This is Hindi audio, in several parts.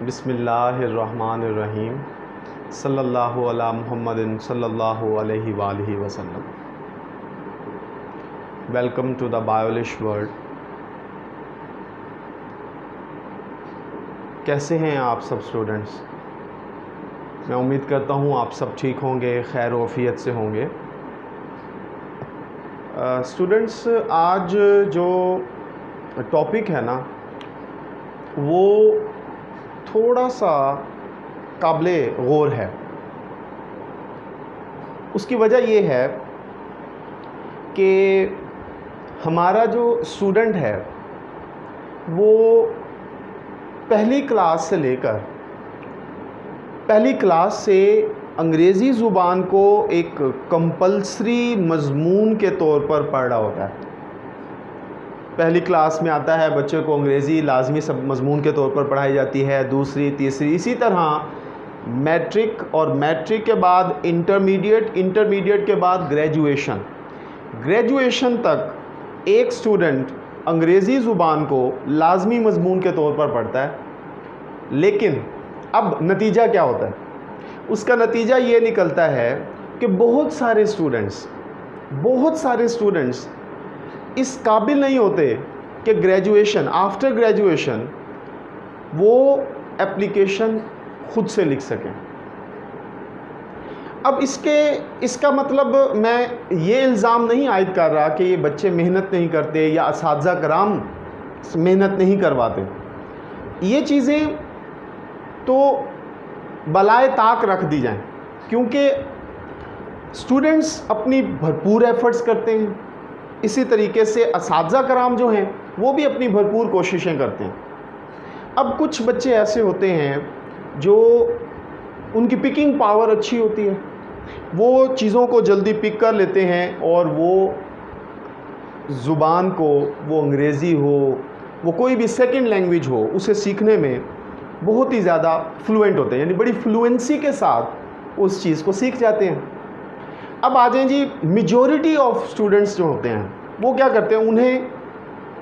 बिस्मिल्लाहिर्रहमानिर्रहीम सल्लल्लाहु अला मुहम्मदिन सल्लल्लाहु अलैहि वालिहि वसल्लम। Welcome to the Biolish world. कैसे हैं आप सब स्टूडेंट्स? मैं उम्मीद करता हूँ आप सब ठीक होंगे, खैर वफ़ियत से होंगे। स्टूडेंट्स, आज जो टॉपिक है ना वो थोड़ा सा काबिले गौर है। उसकी वजह ये है कि हमारा जो स्टूडेंट है वो पहली क्लास से अंग्रेज़ी ज़ुबान को एक कंपल्सरी मज़मून के तौर पर पढ़ रहा होता है। पहली क्लास में आता है बच्चे को अंग्रेज़ी लाजमी सब मज़मून के तौर पर पढ़ाई जाती है, दूसरी तीसरी, इसी तरह मैट्रिक और मैट्रिक के बाद इंटरमीडिएट के बाद ग्रेजुएशन तक एक स्टूडेंट अंग्रेज़ी ज़ुबान को लाजमी मज़मून के तौर पर पढ़ता है। लेकिन अब नतीजा क्या होता है? उसका नतीजा ये निकलता है कि बहुत सारे स्टूडेंट्स इस काबिल नहीं होते कि आफ्टर ग्रेजुएशन वो एप्लीकेशन खुद से लिख सकें। अब इसका मतलब मैं ये इल्ज़ाम नहीं आयद कर रहा कि ये बच्चे मेहनत नहीं करते या असातिज़ा कराम मेहनत नहीं करवाते। ये चीज़ें तो बलाए ताक रख दी जाएं, क्योंकि स्टूडेंट्स अपनी भरपूर एफ़र्ट्स करते हैं। इसी तरीके से असातिज़ा कराम जो हैं वो भी अपनी भरपूर कोशिशें करते हैं। अब कुछ बच्चे ऐसे होते हैं जो उनकी पिकिंग पावर अच्छी होती है, वो चीज़ों को जल्दी पिक कर लेते हैं और वो ज़ुबान को, वो अंग्रेज़ी हो, वो कोई भी सेकंड लैंग्वेज हो, उसे सीखने में बहुत ही ज़्यादा फ्लुएंट होते हैं, यानी बड़ी फ्लुएंसी के साथ उस चीज़ को सीख जाते हैं। अब आ जाएं जी, मेजॉरिटी ऑफ स्टूडेंट्स जो होते हैं वो क्या करते हैं, उन्हें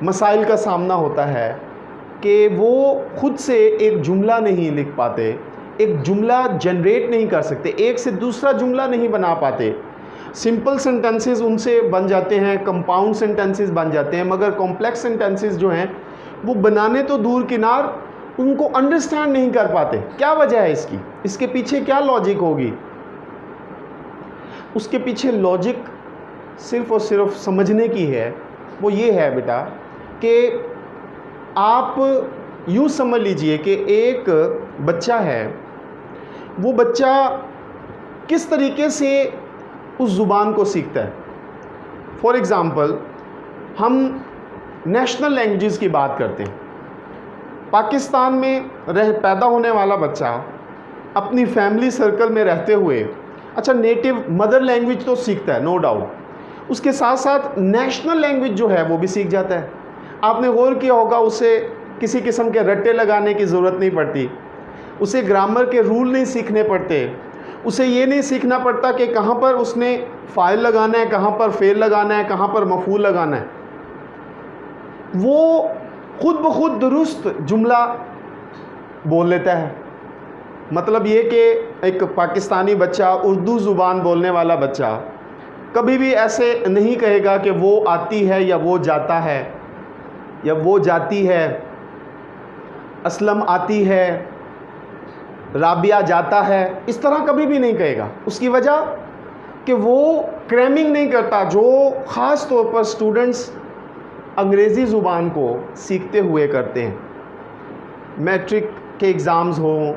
मसाइल का सामना होता है कि वो खुद से एक जुमला नहीं लिख पाते, एक जुमला जनरेट नहीं कर सकते, एक से दूसरा जुमला नहीं बना पाते। सिंपल सेंटेंसेस उनसे बन जाते हैं, कंपाउंड सेंटेंसेस बन जाते हैं, मगर कॉम्प्लेक्स सेंटेंसेस जो हैं वो बनाने तो दूर किनार उनको अंडरस्टैंड नहीं कर पाते। क्या वजह है इसकी? इसके पीछे क्या लॉजिक होगी? उसके पीछे लॉजिक सिर्फ़ और सिर्फ समझने की है। वो ये है बेटा कि आप यूँ समझ लीजिए कि एक बच्चा है, वो बच्चा किस तरीके से उस ज़ुबान को सीखता है। फॉर एग्ज़ाम्पल, हम नेशनल लैंग्वेजेस की बात करते हैं। पाकिस्तान में पैदा होने वाला बच्चा अपनी फैमिली सर्कल में रहते हुए अच्छा नेटिव मदर लैंग्वेज तो सीखता है, नो डाउट, उसके साथ साथ नेशनल लैंग्वेज जो है वो भी सीख जाता है। आपने गौर किया होगा, उसे किसी किस्म के रट्टे लगाने की ज़रूरत नहीं पड़ती, उसे ग्रामर के रूल नहीं सीखने पड़ते, उसे ये नहीं सीखना पड़ता कि कहाँ पर उसने फ़ाइल लगाना है, कहाँ पर फेल लगाना है, कहाँ पर मफ़ूल लगाना है। वो खुद ब खुद दुरुस्त जुमला बोल लेता है। मतलब ये कि एक पाकिस्तानी बच्चा, उर्दू ज़ुबान बोलने वाला बच्चा कभी भी ऐसे नहीं कहेगा कि वो आती है या वो जाता है या वो जाती है, असलम आती है, राबिया जाता है, इस तरह कभी भी नहीं कहेगा। उसकी वजह कि वो क्रैमिंग नहीं करता, जो ख़ास तौर पर स्टूडेंट्स अंग्रेज़ी ज़ुबान को सीखते हुए करते हैं। मैट्रिक के एग्ज़ाम्स हों,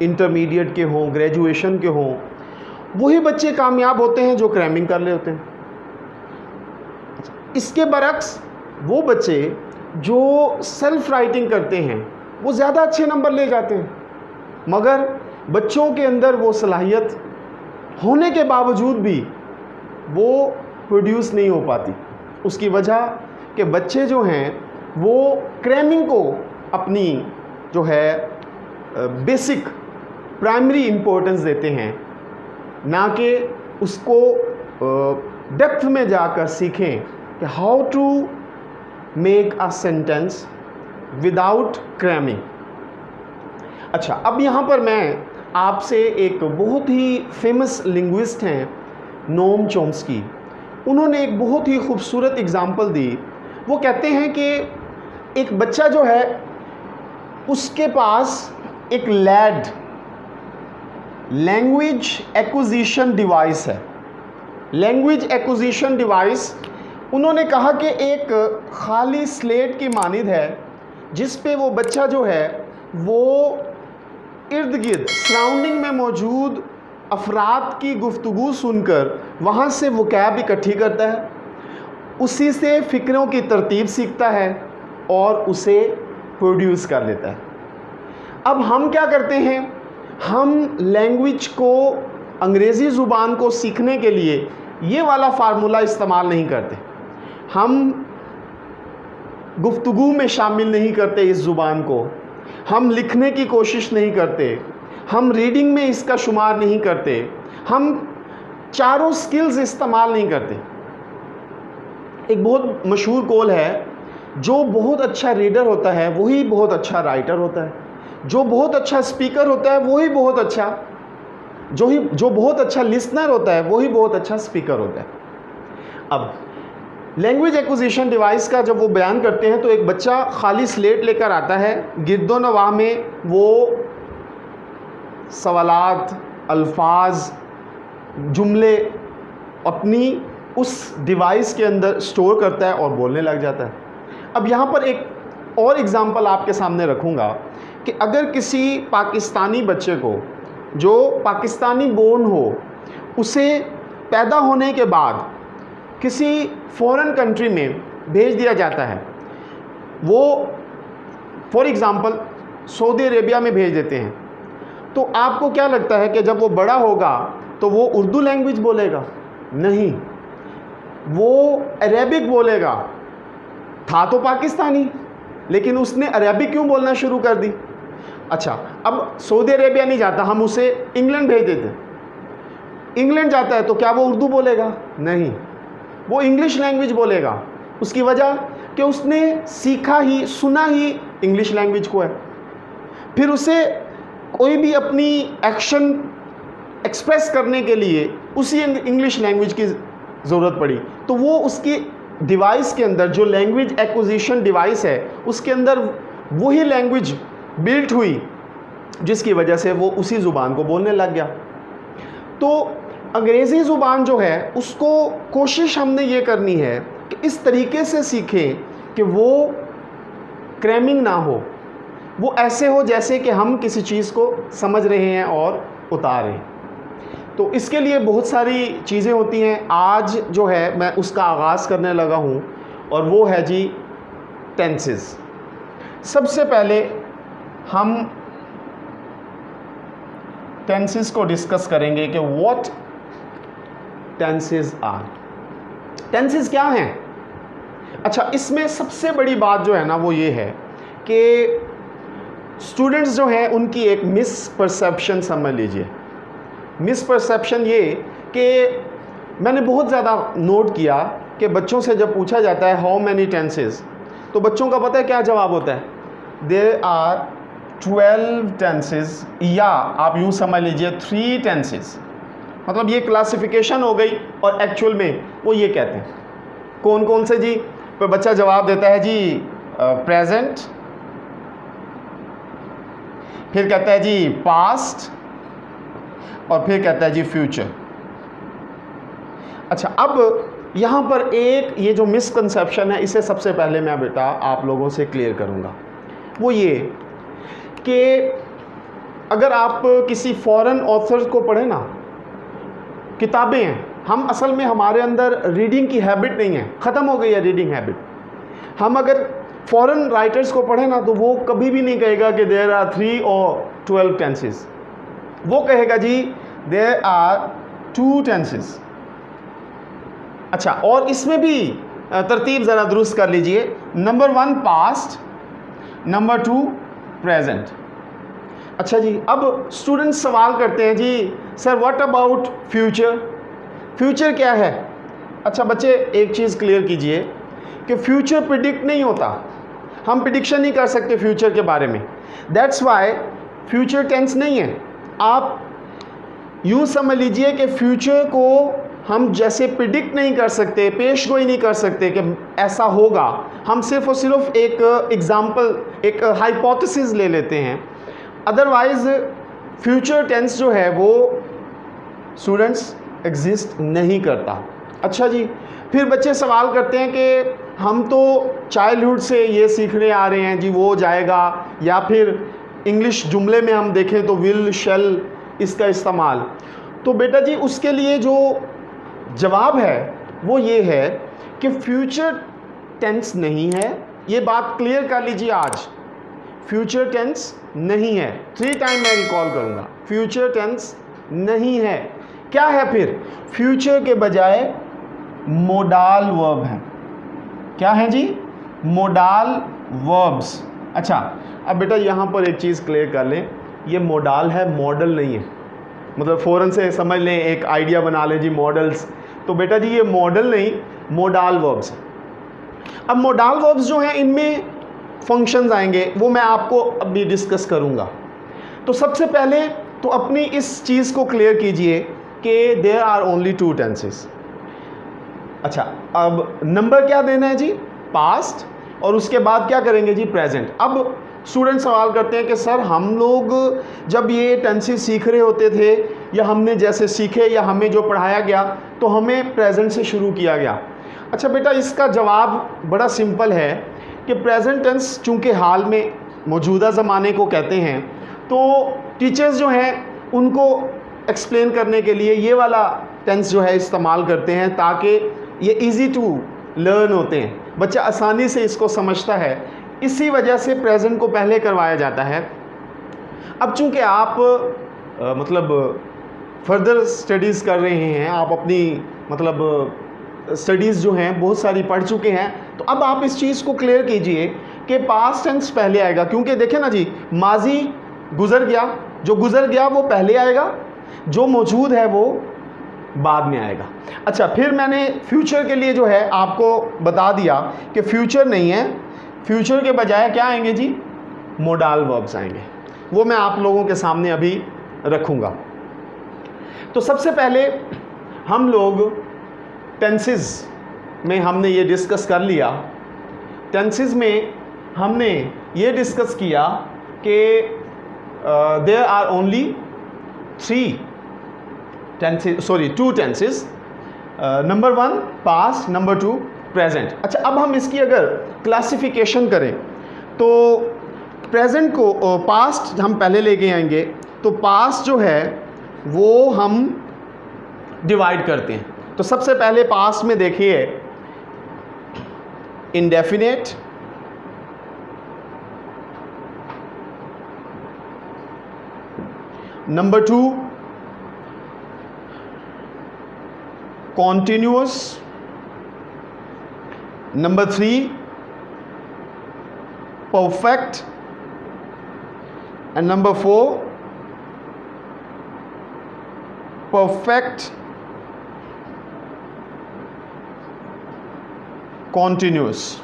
इंटरमीडिएट के हों, ग्रेजुएशन के हों, वही बच्चे कामयाब होते हैं जो क्रैमिंग कर ले होते हैं। इसके बरक्स वो बच्चे जो सेल्फ़ राइटिंग करते हैं वो ज़्यादा अच्छे नंबर ले जाते हैं, मगर बच्चों के अंदर वो सलाहियत होने के बावजूद भी वो प्रोड्यूस नहीं हो पाती। उसकी वजह कि बच्चे जो हैं वो क्रैमिंग को अपनी जो है बेसिक प्राइमरी इम्पोर्टेंस देते हैं, ना कि उसको डेप्थ में जाकर सीखें कि how to make a sentence without cramming. अच्छा, अब यहाँ पर मैं आपसे एक बहुत ही फेमस लिंग्विस्ट हैं नोम चॉम्स्की, उन्होंने एक बहुत ही खूबसूरत एग्ज़ाम्पल दी। वो कहते हैं कि एक बच्चा जो है उसके पास एक लैड लैंग्वेज एक्विजिशन डिवाइस है। लैंग्वेज एक्विजिशन डिवाइस उन्होंने कहा कि एक खाली स्लेट की मानिंद है जिस पे वो बच्चा जो है वो इर्द गिर्द सराउंडिंग में मौजूद अफराद की गुफ्तगू सुनकर वहाँ से वोकैब इकट्ठी करता है, उसी से फ़िक्रों की तरतीब सीखता है और उसे प्रोड्यूस कर लेता है। अब हम क्या करते हैं, हम लैंग्वेज को, अंग्रेज़ी ज़ुबान को सीखने के लिए ये वाला फार्मूला इस्तेमाल नहीं करते, हम गुफ्तगू में शामिल नहीं करते इस ज़ुबान को, हम लिखने की कोशिश नहीं करते, हम रीडिंग में इसका शुमार नहीं करते, हम चारों स्किल्स इस्तेमाल नहीं करते। एक बहुत मशहूर कॉल है, जो बहुत अच्छा रीडर होता है वही बहुत अच्छा राइटर होता है, जो बहुत अच्छा स्पीकर होता है वही बहुत अच्छा जो बहुत अच्छा लिसनर होता है वही बहुत अच्छा स्पीकर होता है। अब लैंग्वेज एक्विजिशन डिवाइस का जब वो बयान करते हैं तो एक बच्चा खाली स्लेट लेकर आता है, गिरदो नवाह में वो सवालात, अल्फाज, जुमले अपनी उस डिवाइस के अंदर स्टोर करता है और बोलने लग जाता है। अब यहाँ पर एक और एग्ज़ाम्पल आपके सामने रखूँगा कि अगर किसी पाकिस्तानी बच्चे को जो पाकिस्तानी बोर्न हो, उसे पैदा होने के बाद किसी फॉरेन कंट्री में भेज दिया जाता है, वो फॉर एग्ज़ाम्पल सऊदी अरेबिया में भेज देते हैं, तो आपको क्या लगता है कि जब वो बड़ा होगा तो वो उर्दू लैंग्वेज बोलेगा? नहीं, वो अरेबिक बोलेगा। था तो पाकिस्तानी, लेकिन उसने अरेबिक क्यों बोलना शुरू कर दी? अच्छा, अब सऊदी अरेबिया नहीं जाता, हम उसे इंग्लैंड भेज देते। इंग्लैंड जाता है तो क्या वो उर्दू बोलेगा? नहीं, वो इंग्लिश लैंग्वेज बोलेगा। उसकी वजह कि उसने सीखा ही, सुना ही इंग्लिश लैंग्वेज को है। फिर उसे कोई भी अपनी एक्शन एक्सप्रेस करने के लिए उसी इंग्लिश लैंग्वेज की ज़रूरत पड़ी, तो वो उसकी डिवाइस के अंदर, जो लैंग्वेज एक्विजिशन डिवाइस है, उसके अंदर वही लैंग्वेज बिल्ट हुई जिसकी वजह से वो उसी ज़ुबान को बोलने लग गया। तो अंग्रेज़ी ज़ुबान जो है उसको कोशिश हमने ये करनी है कि इस तरीके से सीखें कि वो क्रैमिंग ना हो, वो ऐसे हो जैसे कि हम किसी चीज़ को समझ रहे हैं और उतार रहे हैं। तो इसके लिए बहुत सारी चीज़ें होती हैं। आज जो है मैं उसका आगाज़ करने लगा हूँ और वो है जी टेंसेस। सबसे पहले हम टेंसेस को डिस्कस करेंगे कि व्हाट टेंसेस आर। टेंसेस क्या हैं? अच्छा, इसमें सबसे बड़ी बात जो है ना वो ये है कि स्टूडेंट्स जो हैं उनकी एक मिसपरसेप्शन समझ लीजिए। मिसपरसेप्शन ये कि मैंने बहुत ज़्यादा नोट किया कि बच्चों से जब पूछा जाता है हाउ मैनी टेंसेस, तो बच्चों का पता है क्या जवाब होता है? देयर आर 12 टेंसेस, या आप यूँ समझ लीजिए 3 टेंसेस। मतलब ये क्लासिफिकेशन हो गई और एक्चुअल में वो ये कहते हैं। कौन कौन से जी? तो बच्चा जवाब देता है जी प्रेजेंट, फिर कहता है जी पास्ट, और फिर कहता है जी फ्यूचर। अच्छा, अब यहाँ पर एक ये जो मिसकंसेप्शन है, इसे सबसे पहले मैं बेटा आप लोगों से क्लियर करूँगा। वो ये कि अगर आप किसी फॉरेन ऑथर को पढ़ें ना, किताबें हैं, हम असल में हमारे अंदर रीडिंग की हैबिट नहीं है, ख़त्म हो गई है रीडिंग हैबिट। हम अगर फॉरेन राइटर्स को पढ़ें ना तो वो कभी भी नहीं कहेगा कि देयर आर 3 और 12 टेंसेस, वो कहेगा जी देयर आर 2 टेंसेस। अच्छा, और इसमें भी तरतीब ज़रा दुरुस्त कर लीजिए। Number 1 past, number 2 present. अच्छा जी, अब स्टूडेंट्स सवाल करते हैं जी sir what about future? Future क्या है? अच्छा बच्चे, एक चीज़ क्लियर कीजिए कि फ्यूचर प्रिडिक्ट नहीं होता, हम प्रिडिक्शन नहीं कर सकते फ्यूचर के बारे में। दैट्स वाई फ्यूचर टेंस नहीं है। आप यूँ समझ लीजिए कि फ्यूचर को हम जैसे प्रिडिक्ट नहीं कर सकते, पेश गोई नहीं कर सकते कि ऐसा होगा, हम सिर्फ और सिर्फ एक एग्जाम्पल, एक हाइपोथेसिस ले लेते हैं। अदरवाइज फ्यूचर टेंस जो है वो स्टूडेंट्स एग्जिस्ट नहीं करता। अच्छा जी, फिर बच्चे सवाल करते हैं कि हम तो चाइल्डहुड से ये सीखने आ रहे हैं जी, वो जाएगा, या फिर इंग्लिश जुमले में हम देखें तो विल, शैल, इसका इस्तेमाल। तो बेटा जी उसके लिए जो जवाब है वो ये है कि फ्यूचर टेंस नहीं है। ये बात क्लियर कर लीजिए आज, फ्यूचर टेंस नहीं है। 3 टाइम मैं रिकॉल करूँगा, फ्यूचर टेंस नहीं है। क्या है फिर? फ्यूचर के बजाय मोडाल वर्ब है। क्या है जी? Modal verbs. अच्छा, अब बेटा यहाँ पर एक चीज़ क्लियर कर लें, ये मोडाल है, मॉडल नहीं है। मतलब फ़ौरन से समझ लें, एक आइडिया बना लें जी मॉडल्स। तो बेटा जी ये मॉडल नहीं, मोडाल वर्ब्स। अब मोडाल वर्ब्स जो हैं इनमें फंक्शंस आएंगे, वो मैं आपको अभी डिस्कस करूँगा। तो सबसे पहले तो अपनी इस चीज़ को क्लियर कीजिए कि देयर आर ओनली 2 टेंसेस। अच्छा, अब नंबर क्या देना है जी? पास्ट, और उसके बाद क्या करेंगे जी? प्रेजेंट। अब स्टूडेंट सवाल करते हैं कि सर हम लोग जब ये टेंसेस सीख रहे होते थे, या हमने जैसे सीखे या हमें जो पढ़ाया गया, तो हमें प्रेजेंट से शुरू किया गया। अच्छा बेटा, इसका जवाब बड़ा सिंपल है कि प्रेजेंट टेंस चूँकि हाल में मौजूदा ज़माने को कहते हैं, तो टीचर्स जो हैं उनको एक्सप्लेन करने के लिए ये वाला टेंस जो है इस्तेमाल करते हैं, ताकि ये इजी टू लर्न होते हैं, बच्चा आसानी से इसको समझता है। इसी वजह से प्रेजेंट को पहले करवाया जाता है। अब चूँकि आप मतलब फर्दर स्टडीज़ कर रहे हैं, आप अपनी मतलब स्टडीज़ जो हैं बहुत सारी पढ़ चुके हैं, तो अब आप इस चीज़ को क्लियर कीजिए कि पास्ट टेंस पहले आएगा। क्योंकि देखें ना जी, माजी गुज़र गया, जो गुज़र गया वो पहले आएगा, जो मौजूद है वो बाद में आएगा। अच्छा, फिर मैंने फ्यूचर के लिए जो है आपको बता दिया कि फ्यूचर नहीं है, फ्यूचर के बजाय क्या आएंगे जी? मोडाल वर्ब्स आएंगे। वो मैं आप लोगों के सामने अभी रखूँगा। तो सबसे पहले हम लोग टेंसेस में हमने ये डिस्कस कर लिया। टेंसेस में हमने ये डिस्कस किया कि there are only 2 tenses. Number 1 past, number 2 present. अच्छा, अब हम इसकी अगर क्लासिफिकेशन करें तो प्रेजेंट को पास्ट हम पहले लेके आएंगे। तो पास्ट जो है वो हम डिवाइड करते हैं। तो सबसे पहले पास्ट में देखिए indefinite, number 2 continuous, number 3 perfect, and number 4 perfect continuous.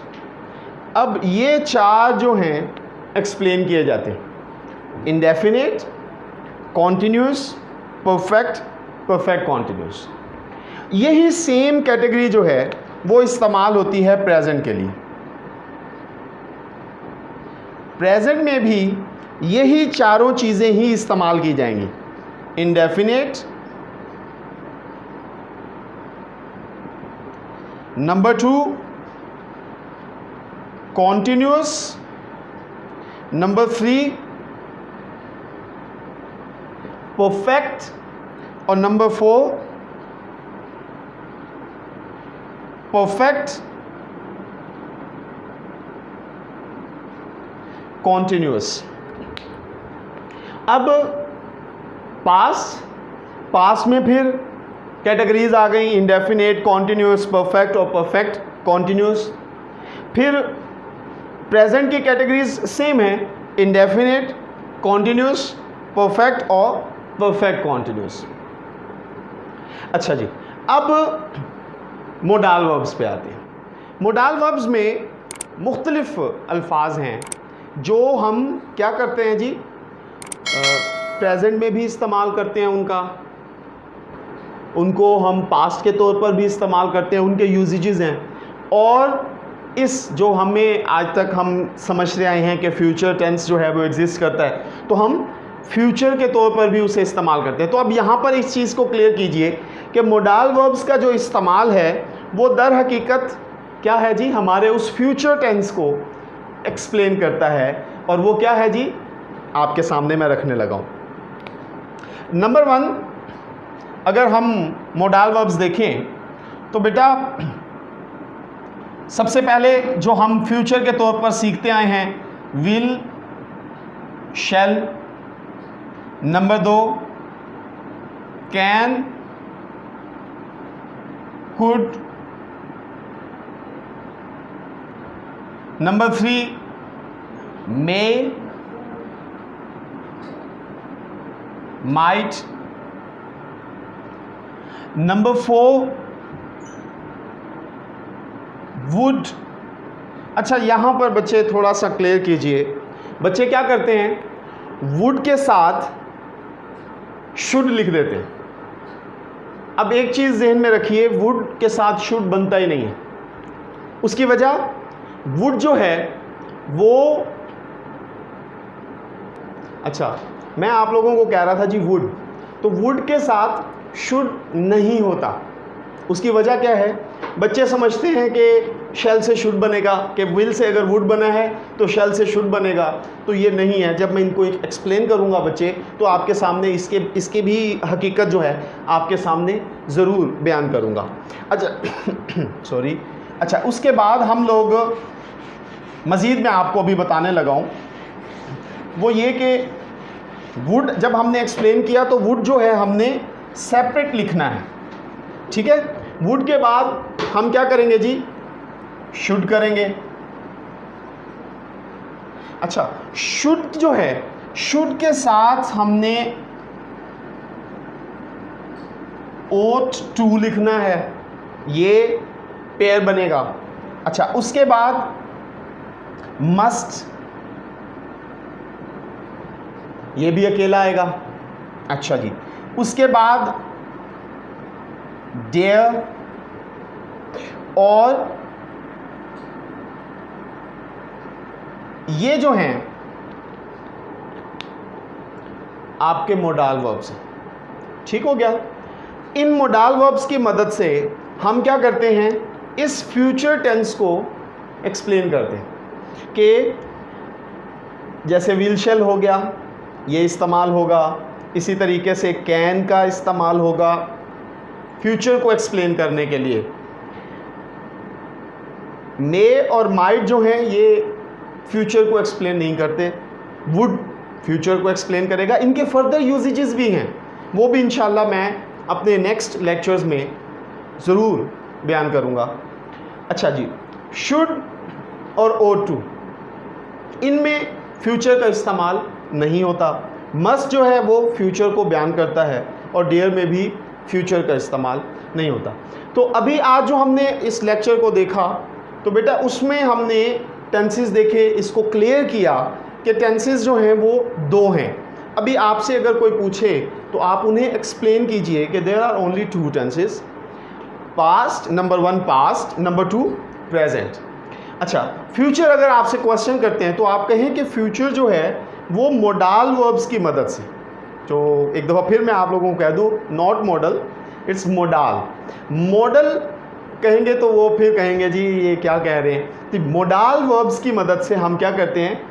अब ये 4 जो हैं एक्सप्लेन किए जाते हैं, indefinite, continuous, perfect, perfect continuous. यही सेम कैटेगरी जो है वो इस्तेमाल होती है प्रेजेंट के लिए। प्रेजेंट में भी यही चारों चीज़ें ही इस्तेमाल की जाएंगी, indefinite, number 2 continuous, number 3 perfect, और नंबर 4 परफेक्ट कॉन्टिन्यूअस। अब पास्ट में फिर कैटेगरीज आ गई, इंडेफिनेट, कॉन्टिन्यूअस, परफेक्ट और परफेक्ट कॉन्टिन्यूअस। फिर प्रेजेंट की कैटेगरीज सेम है, इंडेफिनेट, कॉन्टिन्यूअस, परफेक्ट और परफेक्ट कॉन्टिन्यूअस। अच्छा जी, अब मोडाल वर्ब्स पे आते हैं। मोडाल वर्ब्स में मुख्तलिफ अल्फाज हैं जो हम क्या करते हैं जी, प्रेजेंट में भी इस्तेमाल करते हैं उनको हम पास्ट के तौर पर भी इस्तेमाल करते हैं, उनके यूजेजेस हैं। और इस जो हमें आज तक हम समझ रहे आए हैं कि फ्यूचर टेंस जो है वो एग्जिस्ट करता है, तो हम फ्यूचर के तौर पर भी उसे इस्तेमाल करते हैं। तो अब यहाँ पर इस चीज़ को क्लियर कीजिए कि मोडाल वर्ब्स का जो इस्तेमाल है वो दर हकीकत क्या है जी, हमारे उस फ्यूचर टेंस को एक्सप्लेन करता है। और वो क्या है जी, आपके सामने मैं रखने लगा हूँ। नंबर 1, अगर हम मोडाल वर्ब्स देखें तो बेटा सबसे पहले जो हम फ्यूचर के तौर पर सीखते आए हैं, will, shall. Number 2, can, could. Number 3, may, might. Number 4, would. अच्छा, यहाँ पर बच्चे थोड़ा सा क्लियर कीजिए, बच्चे क्या करते हैं, वुड के साथ शुड लिख देते हैं। अब एक चीज़ ज़हन में रखिए, वुड के साथ शुड बनता ही नहीं है। उसकी वजह, वुड जो है वो, अच्छा मैं आप लोगों को कह रहा था जी वुड, तो वुड के साथ शुड नहीं होता। उसकी वजह क्या है, बच्चे समझते हैं कि शैल से शुड बनेगा, कि विल से अगर वुड बना है तो शैल से शुड बनेगा, तो ये नहीं है। जब मैं इनको एक्सप्लेन करूंगा बच्चे, तो आपके सामने इसके भी हकीकत जो है आपके सामने ज़रूर बयान करूंगा। अच्छा सॉरी। अच्छा, उसके बाद हम लोग मज़ीद मैं आपको अभी बताने लगा हूँ, वो ये कि वुड जब हमने एक्सप्लेन किया तो वुड जो है हमने सेपरेट लिखना है, ठीक है। वुड के बाद हम क्या करेंगे जी, शुड करेंगे। अच्छा, शुड जो है, शुड के साथ हमने ought to लिखना है, ये पेयर बनेगा। अच्छा, उसके बाद मस्ट, ये भी अकेला आएगा। अच्छा जी, उसके बाद डेयर, और ये जो हैं आपके मोडाल वर्ब्स हैं, ठीक हो गया। इन मोडाल वर्ब्स की मदद से हम क्या करते हैं, इस फ्यूचर टेंस को एक्सप्लेन करते हैं कि जैसे विल शैल हो गया, ये इस्तेमाल होगा। इसी तरीके से कैन का इस्तेमाल होगा फ्यूचर को एक्सप्लेन करने के लिए। मे और माइट जो हैं ये फ्यूचर को एक्सप्लेन नहीं करते, वुड फ्यूचर को एक्सप्लेन करेगा। इनके फर्दर यूजेजेस भी हैं, वो भी इंशाल्लाह मैं अपने नेक्स्ट लेक्चर्स में ज़रूर बयान करूँगा। अच्छा जी, शुड और ought to, इनमें फ्यूचर का इस्तेमाल नहीं होता। मस्ट जो है वो फ्यूचर को बयान करता है, और डेयर में भी फ्यूचर का इस्तेमाल नहीं होता। तो अभी आज जो हमने इस लेक्चर को देखा, तो बेटा उसमें हमने टेंसेस देखे, इसको क्लियर किया कि टेंसेस जो हैं वो 2 हैं। अभी आपसे अगर कोई पूछे तो आप उन्हें एक्सप्लेन कीजिए कि there are only 2 tenses, past, number 1 past, number 2 present. अच्छा, फ्यूचर अगर आपसे क्वेश्चन करते हैं तो आप कहें कि फ्यूचर जो है वो मोडाल वर्ब्स की मदद से, तो एक दफ़ा फिर मैं आप लोगों को कह दूँ, not model, it's modal. Model कहेंगे तो वो फिर कहेंगे जी ये क्या कह रहे हैं। तो मोडाल वर्ब्स की मदद से हम क्या करते हैं,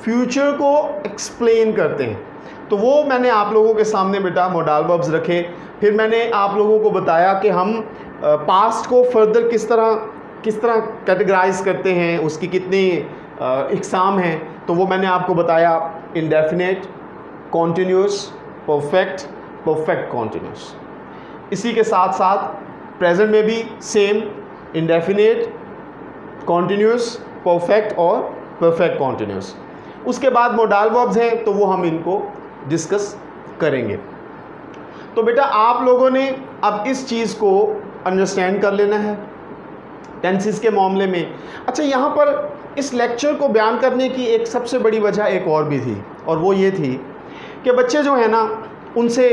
फ्यूचर को एक्सप्लेन करते हैं। तो वो मैंने आप लोगों के सामने बेटा मोडाल वर्ब्स रखे। फिर मैंने आप लोगों को बताया कि हम पास्ट को फर्दर किस तरह कैटेगराइज करते हैं, उसकी कितनी इकसाम हैं। तो वो मैंने आपको बताया, indefinite, continuous, perfect, perfect continuous. इसी के साथ साथ प्रेजेंट में भी सेम, इंडेफिनेट, कॉन्टिन्यूस, परफेक्ट और परफेक्ट कॉन्टिन्यूस। उसके बाद मोडाल वर्ब्स हैं, तो वो हम इनको डिस्कस करेंगे। तो बेटा आप लोगों ने अब इस चीज़ को अंडरस्टैंड कर लेना है टेंसेस के मामले में। अच्छा, यहाँ पर इस लेक्चर को बयान करने की एक सबसे बड़ी वजह एक और भी थी, और वो ये थी कि बच्चे जो है ना, उनसे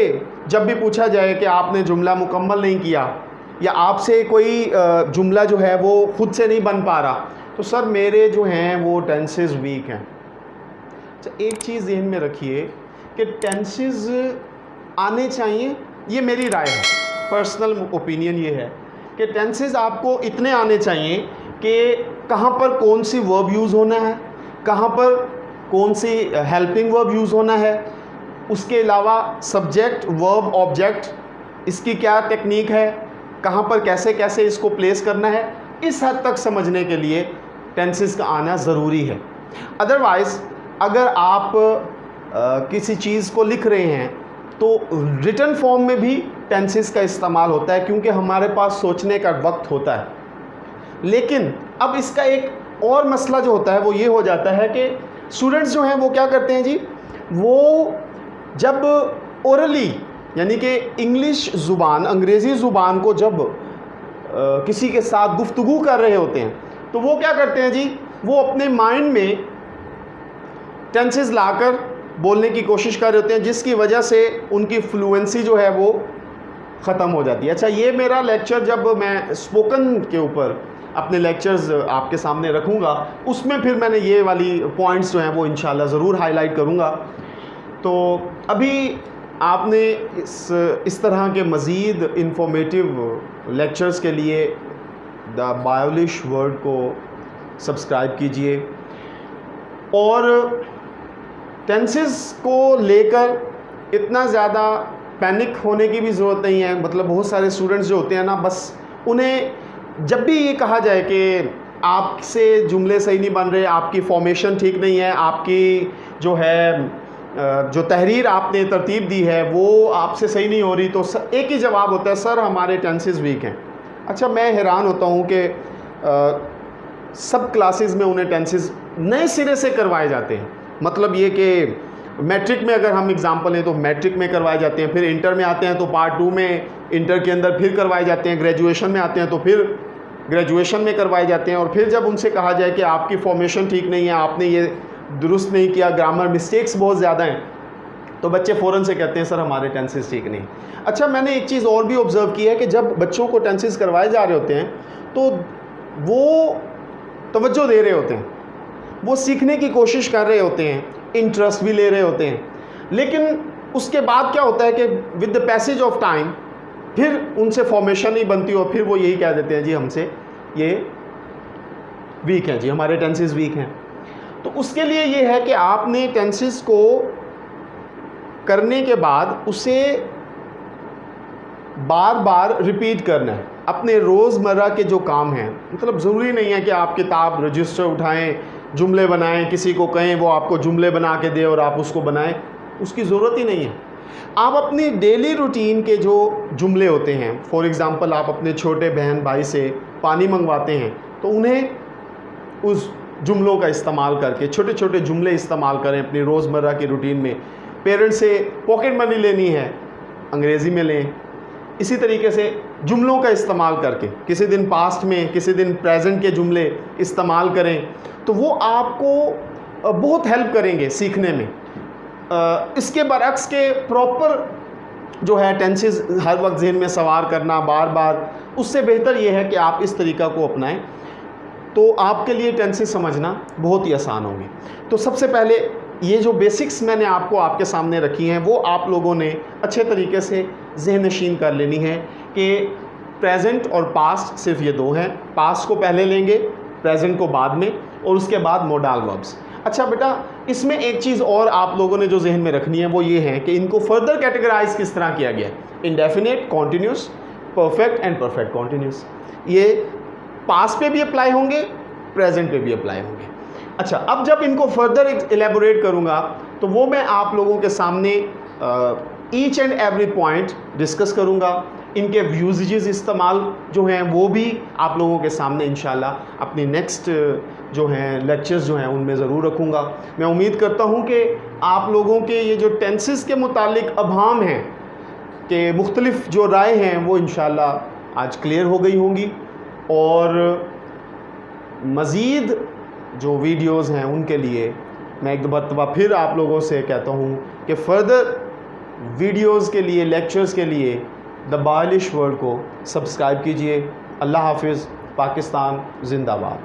जब भी पूछा जाए कि आपने जुमला मुकम्मल नहीं किया या आपसे कोई जुमला जो है वो खुद से नहीं बन पा रहा, तो सर मेरे जो हैं वो टेंसेस वीक हैं। अच्छा, एक चीज़ ज़हन में रखिए कि टेंसेस आने चाहिए, ये मेरी राय है, पर्सनल ओपिनियन ये है कि टेंसेस आपको इतने आने चाहिए कि कहाँ पर कौन सी वर्ब यूज़ होना है, कहाँ पर कौन सी हेल्पिंग वर्ब यूज़ होना है, उसके अलावा सब्जेक्ट वर्ब ऑब्जेक्ट इसकी क्या टेक्निक है, कहाँ पर कैसे कैसे इसको प्लेस करना है, इस हद तक समझने के लिए टेंसेस का आना ज़रूरी है। अदरवाइज़ अगर आप किसी चीज़ को लिख रहे हैं तो रिटन फॉर्म में भी टेंसेस का इस्तेमाल होता है, क्योंकि हमारे पास सोचने का वक्त होता है। लेकिन अब इसका एक और मसला जो होता है वो ये हो जाता है कि स्टूडेंट्स जो हैं वो क्या करते हैं जी, वो जब ओरली यानी कि इंग्लिश ज़ुबान, अंग्रेज़ी ज़ुबान को जब किसी के साथ गुफ्तगू कर रहे होते हैं तो वो क्या करते हैं जी, वो अपने माइंड में टेंसेस लाकर बोलने की कोशिश कर रहे होते हैं, जिसकी वजह से उनकी फ्लुएंसी जो है वो ख़त्म हो जाती है। अच्छा, ये मेरा लेक्चर जब मैं स्पोकन के ऊपर अपने लेक्चर्स आपके सामने रखूँगा, उसमें फिर मैंने ये वाली पॉइंट्स जो हैं वो इंशाल्लाह ज़रूर हाईलाइट करूँगा। तो अभी आपने इस तरह के मज़ीद इंफॉर्मेटिव लेक्चर्स के लिए द बायोलिश वर्ल्ड को सब्सक्राइब कीजिए, और टेंसेस को लेकर इतना ज़्यादा पैनिक होने की भी ज़रूरत नहीं है। मतलब बहुत सारे स्टूडेंट्स जो होते हैं ना, बस उन्हें जब भी ये कहा जाए कि आपसे जुमले सही नहीं बन रहे, आपकी फॉर्मेशन ठीक नहीं है, आपकी जो है जो तहरीर आपने तरतीब दी है वो आपसे सही नहीं हो रही, तो एक ही जवाब होता है, सर हमारे टेंसेस वीक हैं। अच्छा, मैं हैरान होता हूँ कि सब क्लासेस में उन्हें टेंसेस नए सिरे से करवाए जाते हैं। मतलब ये कि मैट्रिक में अगर हम एग्ज़ाम्पल लें तो मैट्रिक में करवाए जाते हैं, फिर इंटर में आते हैं तो पार्ट 2 में इंटर के अंदर फिर करवाए जाते हैं, ग्रेजुएशन में आते हैं तो फिर ग्रेजुएशन में करवाए जाते हैं, और फिर जब उनसे कहा जाए कि आपकी फॉर्मेशन ठीक नहीं है, आपने ये दुरुस्त नहीं किया, ग्रामर मिस्टेक्स बहुत ज़्यादा हैं, तो बच्चे फ़ौरन से कहते हैं सर हमारे टेंसेस ठीक नहीं। अच्छा, मैंने एक चीज़ और भी ऑब्ज़र्व की है कि जब बच्चों को टेंसेस करवाए जा रहे होते हैं तो वो तवज्जो दे रहे होते हैं, वो सीखने की कोशिश कर रहे होते हैं, इंटरेस्ट भी ले रहे होते हैं, लेकिन उसके बाद क्या होता है कि with the passage of time फिर उनसे फॉर्मेशन नहीं बनती और फिर वो यही कह देते हैं जी हमसे ये वीक हैं जी, हमारे टेंसेस वीक हैं। तो उसके लिए ये है कि आपने टेंसेस को करने के बाद उसे बार बार रिपीट करना है अपने रोज़मर्रा के जो काम हैं। मतलब ज़रूरी नहीं है कि आप किताब रजिस्टर उठाएं, जुमले बनाएं, किसी को कहें वो आपको जुमले बना के दे और आप उसको बनाएं, उसकी ज़रूरत ही नहीं है। आप अपनी डेली रूटीन के जो जुमले होते हैं, फॉर एग्ज़ाम्पल आप अपने छोटे बहन भाई से पानी मंगवाते हैं तो उन्हें उस जुमलों का इस्तेमाल करके छोटे छोटे जुमले इस्तेमाल करें अपनी रोज़मर्रा की रूटीन में। पेरेंट्स से पॉकेट मनी लेनी है, अंग्रेज़ी में लें। इसी तरीके से जुमलों का इस्तेमाल करके किसी दिन पास्ट में, किसी दिन प्रेजेंट के जुमले इस्तेमाल करें, तो वो आपको बहुत हेल्प करेंगे सीखने में। इसके बरअक्स के प्रॉपर जो है टेंसेस हर वक्त ज़हन में सवार करना बार बार, उससे बेहतर ये है कि आप इस तरीक़ा को अपनाएं, तो आपके लिए टेंसेस समझना बहुत ही आसान होंगे। तो सबसे पहले ये जो बेसिक्स मैंने आपको आपके सामने रखी हैं वो आप लोगों ने अच्छे तरीके से ज़हन नशीन कर लेनी है कि प्रेजेंट और पास्ट सिर्फ ये दो हैं। पास्ट को पहले लेंगे, प्रेजेंट को बाद में, और उसके बाद मोडाल वर्ब्स। अच्छा बेटा, इसमें एक चीज़ और आप लोगों ने जो जहन में रखनी है वो ये है कि इनको फर्दर कैटेगराइज किस तरह किया गया है। Indefinite, continuous, perfect and perfect continuous. ये पास्ट पे भी अप्लाई होंगे, प्रेजेंट पे भी अप्लाई होंगे। अच्छा, अब जब इनको फर्दर एलेबोरेट करूँगा तो वो मैं आप लोगों के सामने each and every point discuss करूँगा। इनके यूजेज इस्तेमाल जो हैं वो भी आप लोगों के सामने इंशाल्लाह अपनी नेक्स्ट जो हैं लेक्चर्स जो हैं उनमें ज़रूर रखूँगा। मैं उम्मीद करता हूँ कि आप लोगों के ये जो टेंसेस के मुतालिक अभाम हैं कि मुख्तलिफ जो राय हैं वो इंशाल्लाह आज क्लियर हो गई होंगी, और मज़ीद जो वीडियोज़ हैं उनके लिए मैं एक दफ़ा फिर आप लोगों से कहता हूँ कि फर्दर वीडियोज़ के लिए, लेक्चर्स के लिए द बालिश वर्ल्ड को सब्सक्राइब कीजिए। अल्लाह हाफिज़। पाकिस्तान जिंदाबाद।